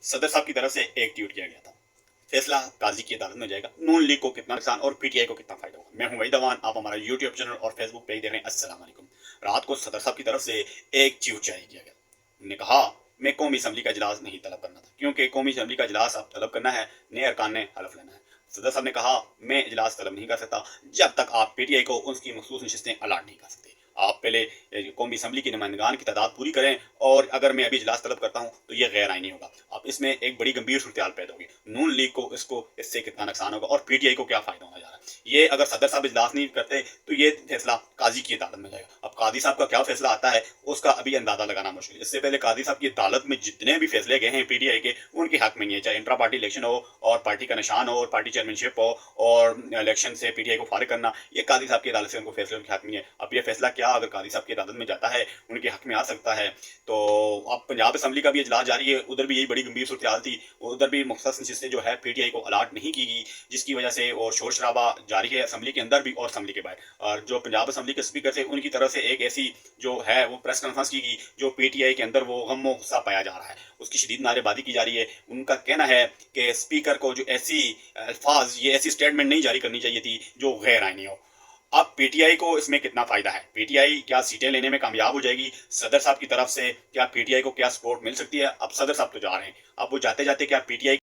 सदर साहब की तरफ से एक ट्वीट किया गया था, फैसला काजी की अदालत में जाएगा, नून लीग को कितना नुकसान और पीटीआई को कितना फायदा होगा। मैं हूं वहीद अवान, आप हमारा यूट्यूब चैनल और फेसबुक पेज देख रहे हैं। अस्सलाम वालेकुम। रात को सदर साहब की तरफ से एक ट्वीट जारी किया गया। उन्होंने कहा, मैं कौमी असम्बली का इजलास नहीं तलब करना था, क्योंकि कौमी असम्बली का इजलास अब तलब करना है, नए अरकान ने हलफ लेना है। सदर साहब ने कहा, मैं इजलास तलब नहीं कर सकता जब तक आप पीटीआई को उसकी मखसूस नशिस्तें अलाट नहीं कर सकते। आप पहले कौमी असम्बली की नुमाइंदगान की तादाद पूरी करें, और अगर मैं अभी इजलास तलब करता हूँ तो ये गैर आईनी होगा। अब इसमें एक बड़ी गंभीर सूरत पैदा होगी। नून लीग को इससे कितना नुकसान होगा और पीटीआई को क्या फायदा होने जा रहा है। ये अगर सदर साहब इजलास नहीं करते तो ये फैसला काजी की अदालत में जाएगा। अब काजी साहब का क्या फैसला आता है उसका अभी अंदाजा लगाना मुश्किल है। इससे पहले काजी साहब की अदालत में जितने भी फैसले गए हैं पीटीआई के, उनके हक में नहीं है, चाहे इंट्रा पार्टी इलेक्शन हो और पार्टी का निशान हो और पार्टी चेयरमैनशिप हो और इलेक्शन से पीटीआई को फारिग करना, ये काजी साहब की अदालत से उनको फैसले उनके हक में है। अब ये फैसला क्या अगर काजी साहब की अदालत में जाता है उनके हक में आ सकता है। तो अब पंजाब असम्बली का भी इजलास जारी है, उधर भी यही बड़ी गंभीर सूरत हाल थी। उधर भी मुख्तलिफ नशिस्तें जो है पीटीआई को अलाट नहीं की गई, जिसकी वजह से और शोर शराबा जारी है असम्बली के अंदर भी और असम्बली के बाहर। और जो पंजाब असम्बली के स्पीकर थे उनकी तरफ से एक ऐसी जो है वो प्रेस कॉन्फ्रेंस की गई जो पीटीआई के अंदर वो गम गुस्सा पाया जा रहा है, उसकी शदीद नारेबाजी की जा रही है। उनका कहना है कि स्पीकर को जो ऐसी अल्फाज, ये ऐसी स्टेटमेंट नहीं जारी करनी चाहिए थी जो गैर आईनी हो। अब पीटीआई को इसमें कितना फायदा है, पीटीआई क्या सीटें लेने में कामयाब हो जाएगी, सदर साहब की तरफ से क्या पीटीआई को क्या सपोर्ट मिल सकती है। अब सदर साहब तो जा रहे हैं, अब वो जाते जाते क्या पीटीआई